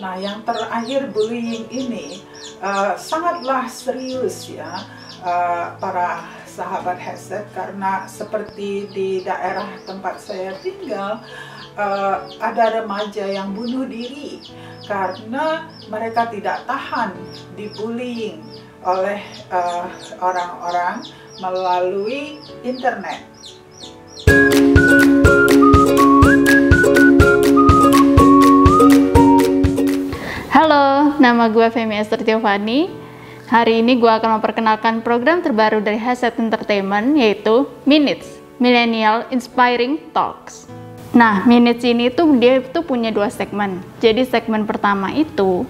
Nah, yang terakhir bullying ini sangatlah serius ya, para sahabat headset, karena seperti di daerah tempat saya tinggal, ada remaja yang bunuh diri karena mereka tidak tahan dibullying oleh orang-orang melalui internet. Halo, nama gue Femi Esther Giovanni. Hari ini gue akan memperkenalkan program terbaru dari Headset Entertainment, yaitu Minutes, Millennial Inspiring Talks. Nah, Minutes ini dia punya 2 segmen. Jadi segmen pertama itu,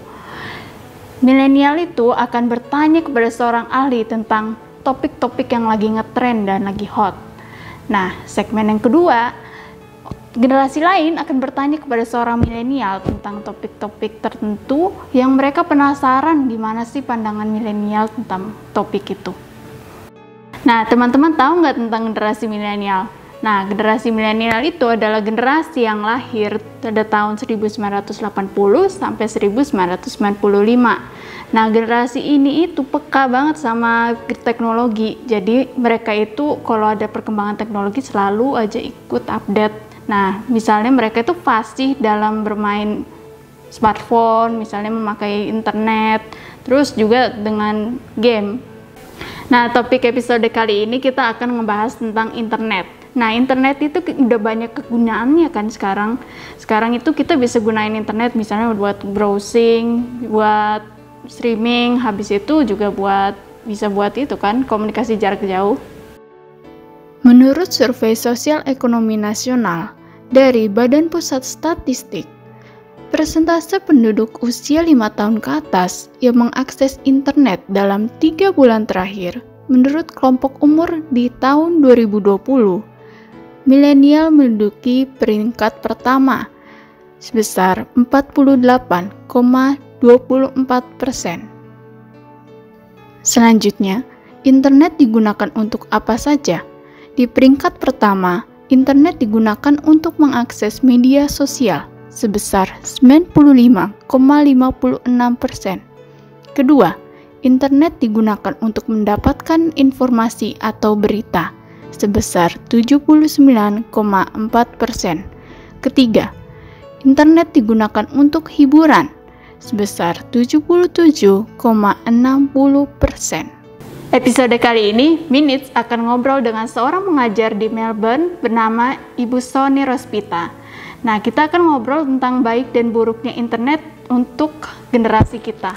milenial itu akan bertanya kepada seorang ahli tentang topik-topik yang lagi ngetrend dan lagi hot. Nah, segmen yang kedua, generasi lain akan bertanya kepada seorang milenial tentang topik-topik tertentu yang mereka penasaran gimana sih pandangan milenial tentang topik itu. Nah, teman-teman tahu nggak tentang generasi milenial? Nah, generasi milenial itu adalah generasi yang lahir pada tahun 1980 sampai 1995. Nah, generasi ini itu peka banget sama teknologi. Jadi, mereka itu kalau ada perkembangan teknologi selalu aja ikut update. Nah, misalnya mereka itu fasih dalam bermain smartphone, misalnya memakai internet, terus juga dengan game. Nah, topik episode kali ini kita akan ngebahas tentang internet. Nah, internet itu udah banyak kegunaannya kan sekarang. Sekarang itu kita bisa gunain internet misalnya buat browsing, buat streaming, habis itu juga bisa buat itu kan, komunikasi jarak jauh. Menurut Survei Sosial Ekonomi Nasional dari Badan Pusat Statistik, persentase penduduk usia 5 tahun ke atas yang mengakses internet dalam 3 bulan terakhir, menurut kelompok umur di tahun 2020, milenial menduduki peringkat pertama sebesar 48,24%. Selanjutnya, internet digunakan untuk apa saja? Di peringkat pertama, internet digunakan untuk mengakses media sosial sebesar 95,56%. Kedua, internet digunakan untuk mendapatkan informasi atau berita sebesar 79,4%. Ketiga, internet digunakan untuk hiburan sebesar 77,60%. Episode kali ini, Minutes akan ngobrol dengan seorang pengajar di Melbourne bernama Ibu Sony Rospita. Nah, kita akan ngobrol tentang baik dan buruknya internet untuk generasi kita.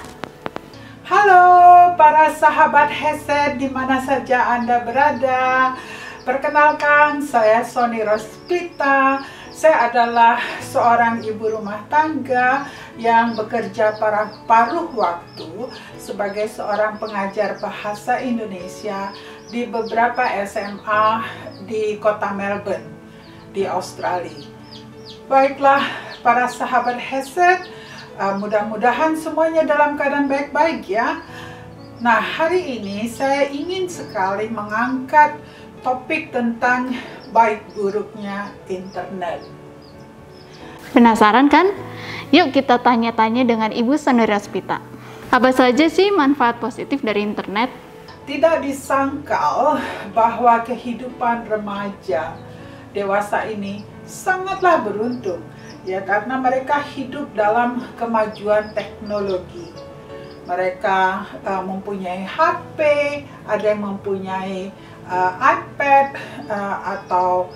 Halo para sahabat headset di mana saja Anda berada. Perkenalkan, saya Sony Rospita. Saya adalah seorang ibu rumah tangga yang bekerja paruh waktu sebagai seorang pengajar bahasa Indonesia di beberapa SMA di kota Melbourne, di Australia. Baiklah, para sahabat headset, mudah-mudahan semuanya dalam keadaan baik-baik ya. Nah, hari ini saya ingin sekali mengangkat topik tentang baik buruknya internet. Penasaran kan? Yuk kita tanya-tanya dengan Ibu Sony Rospita. Apa saja sih manfaat positif dari internet? Tidak disangkal bahwa kehidupan remaja dewasa ini sangatlah beruntung ya, karena mereka hidup dalam kemajuan teknologi. Mereka mempunyai HP, ada yang mempunyai iPad atau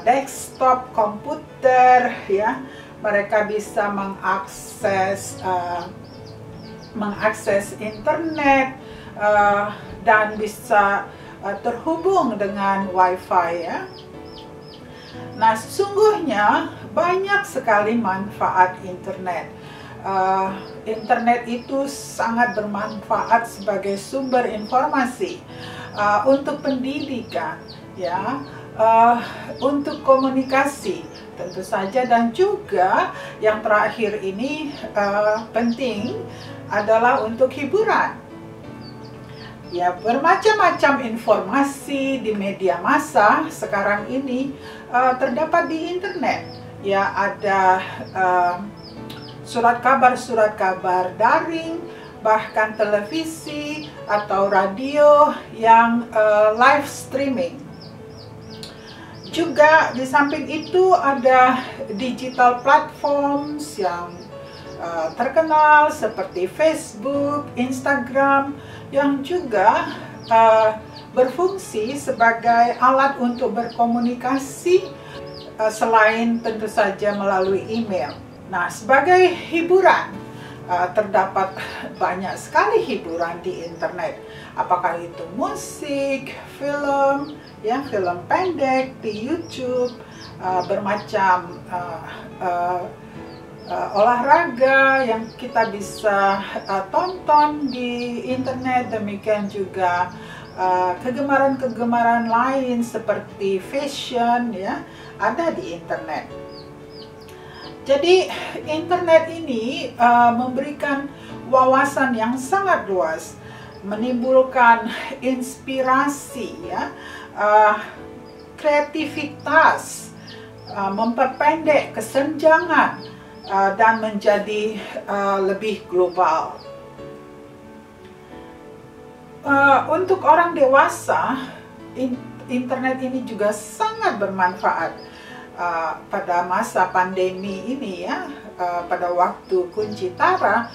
desktop komputer ya. Mereka bisa mengakses internet dan bisa terhubung dengan WiFi ya. Nah, sesungguhnya banyak sekali manfaat internet. Internet itu sangat bermanfaat sebagai sumber informasi untuk pendidikan ya, untuk komunikasi tentu saja, dan juga yang terakhir ini penting adalah untuk hiburan. Ya, bermacam-macam informasi di media massa sekarang ini terdapat di internet. Ya, ada surat kabar daring, bahkan televisi atau radio yang live streaming. Juga di samping itu ada digital platforms yang terkenal seperti Facebook, Instagram, yang juga berfungsi sebagai alat untuk berkomunikasi selain tentu saja melalui email. Nah, sebagai hiburan, terdapat banyak sekali hiburan di internet. Apakah itu musik, film, ya, film pendek di YouTube, bermacam olahraga yang kita bisa tonton di internet, demikian juga kegemaran-kegemaran lain seperti fashion, ya, ada di internet. Jadi internet ini memberikan wawasan yang sangat luas, menimbulkan inspirasi, ya, kreativitas, memperpendek kesenjangan, dan menjadi lebih global. Untuk orang dewasa, internet ini juga sangat bermanfaat pada masa pandemi ini, ya. Pada waktu kunci tara,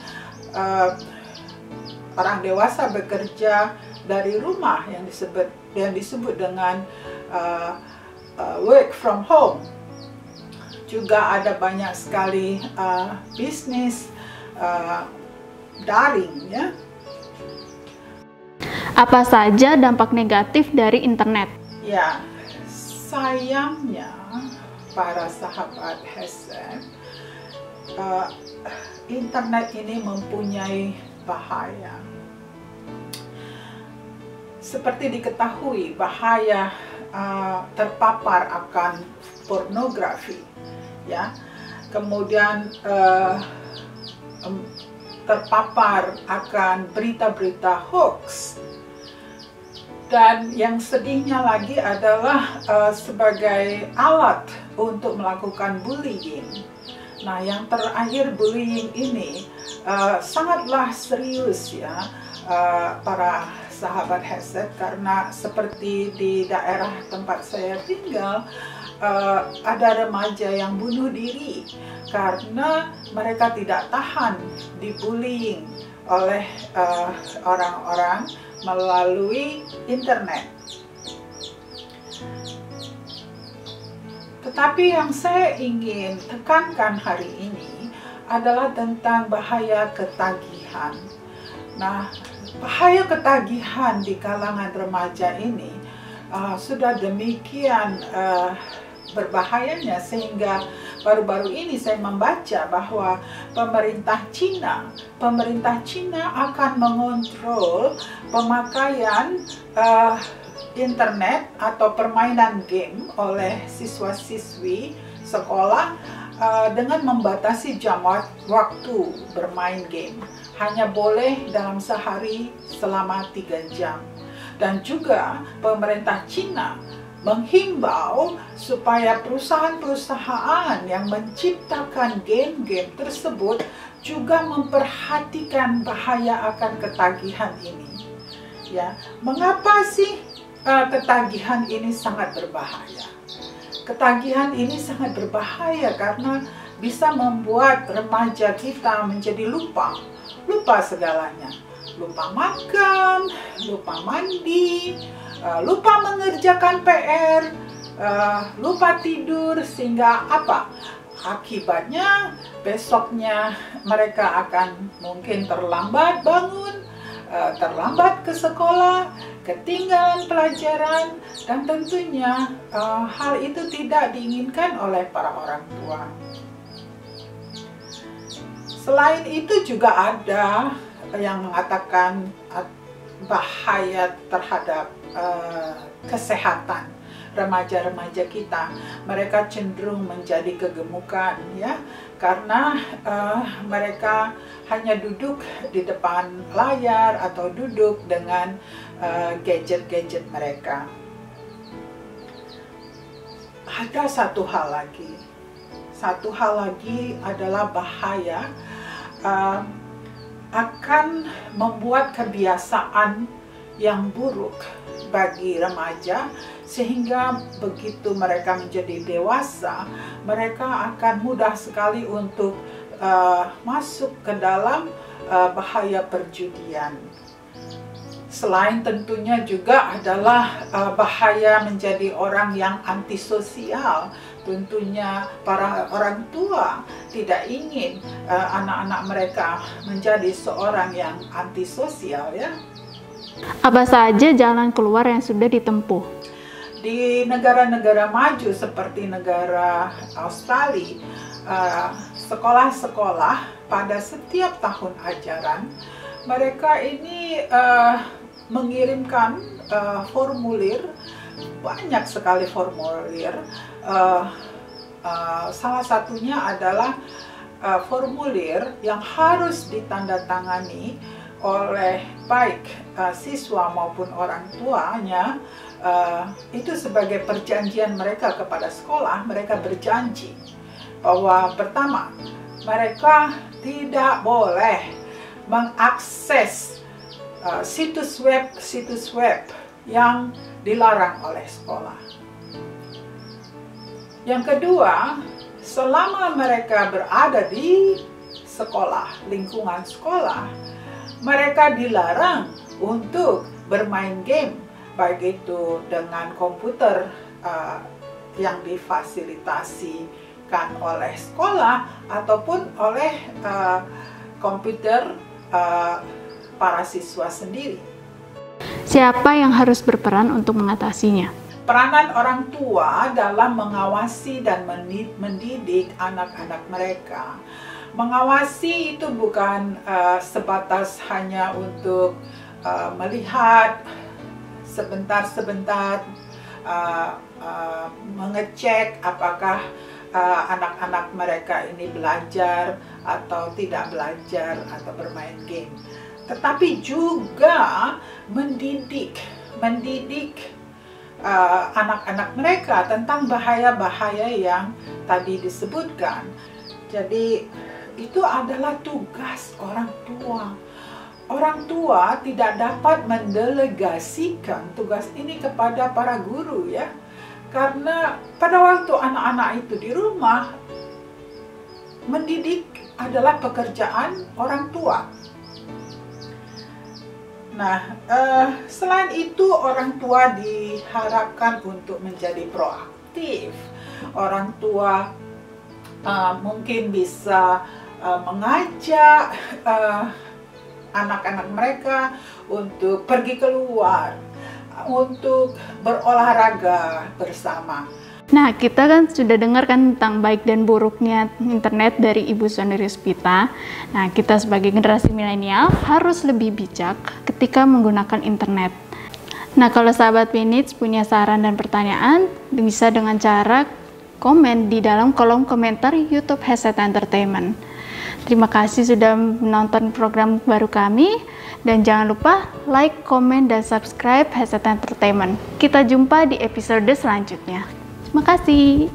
orang dewasa bekerja dari rumah yang disebut dengan work from home. Juga ada banyak sekali bisnis daring, ya. Apa saja dampak negatif dari internet? Ya, sayangnya para sahabat HSM, internet ini mempunyai bahaya. Seperti diketahui, bahaya terpapar akan pornografi, ya, kemudian terpapar akan berita-berita hoax, dan yang sedihnya lagi adalah sebagai alat untuk melakukan bullying. Nah, yang terakhir, bullying ini sangatlah serius, ya, para sahabat headset, karena seperti di daerah tempat saya tinggal, ada remaja yang bunuh diri karena mereka tidak tahan dibullying oleh orang-orang melalui internet. Tetapi yang saya ingin tekankan hari ini adalah tentang bahaya ketagihan. Nah, bahaya ketagihan di kalangan remaja ini sudah demikian berbahayanya, sehingga baru-baru ini saya membaca bahwa pemerintah Cina akan mengontrol pemakaian internet atau permainan game oleh siswa-siswi sekolah dengan membatasi jam waktu bermain game. Hanya boleh dalam sehari selama 3 jam. Dan juga pemerintah Cina menghimbau supaya perusahaan-perusahaan yang menciptakan game-game tersebut juga memperhatikan bahaya akan ketagihan ini. Ya, mengapa sih ketagihan ini sangat berbahaya? Ketagihan ini sangat berbahaya karena bisa membuat remaja kita menjadi lupa segalanya. Lupa makan, lupa mandi, lupa mengerjakan PR, lupa tidur, sehingga apa? Akibatnya besoknya mereka akan mungkin terlambat bangun, terlambat ke sekolah, ketinggalan pelajaran, dan tentunya hal itu tidak diinginkan oleh para orang tua. Selain itu juga ada yang mengatakan bahaya terhadap kesehatan remaja-remaja kita. Mereka cenderung menjadi kegemukan, ya, karena mereka hanya duduk di depan layar atau duduk dengan gadget-gadget mereka. Ada satu hal lagi, satu hal lagi adalah bahaya akan membuat kebiasaan yang buruk bagi remaja, sehingga begitu mereka menjadi dewasa, mereka akan mudah sekali untuk masuk ke dalam bahaya perjudian. Selain tentunya juga adalah bahaya menjadi orang yang antisosial. Tentunya para orang tua tidak ingin anak-anak mereka menjadi seorang yang antisosial, ya. Apa saja jalan keluar yang sudah ditempuh? Di negara-negara maju seperti negara Australia, sekolah-sekolah pada setiap tahun ajaran mereka ini mengirimkan formulir, banyak sekali formulir. Salah satunya adalah formulir yang harus ditandatangani oleh baik siswa maupun orang tuanya. Itu sebagai perjanjian mereka kepada sekolah. Mereka berjanji bahwa pertama, mereka tidak boleh mengakses situs web yang dilarang oleh sekolah. Yang kedua, selama mereka berada di sekolah, lingkungan sekolah, mereka dilarang untuk bermain game, baik itu dengan komputer yang difasilitasikan oleh sekolah ataupun oleh komputer para siswa sendiri. Siapa yang harus berperan untuk mengatasinya? Peranan orang tua dalam mengawasi dan mendidik anak-anak mereka. Mengawasi itu bukan sebatas hanya untuk melihat sebentar-sebentar, mengecek apakah anak-anak mereka ini belajar atau tidak belajar atau bermain game. Tetapi juga mendidik anak-anak mereka tentang bahaya-bahaya yang tadi disebutkan. Jadi itu adalah tugas orang tua. Orang tua tidak dapat mendelegasikan tugas ini kepada para guru, ya. Karena pada waktu anak-anak itu di rumah, mendidik adalah pekerjaan orang tua. Nah, selain itu orang tua diharapkan untuk menjadi proaktif. Orang tua mungkin bisa mengajak anak-anak mereka untuk pergi keluar, untuk berolahraga bersama. Nah, kita kan sudah dengar kan tentang baik dan buruknya internet dari Ibu Sony Rizpita. Nah, kita sebagai generasi milenial harus lebih bijak ketika menggunakan internet. Nah, kalau sahabat Minutes punya saran dan pertanyaan, bisa dengan cara komen di dalam kolom komentar YouTube Headset Entertainment. Terima kasih sudah menonton program baru kami, dan jangan lupa like, komen, dan subscribe Headset Entertainment. Kita jumpa di episode selanjutnya. Terima kasih.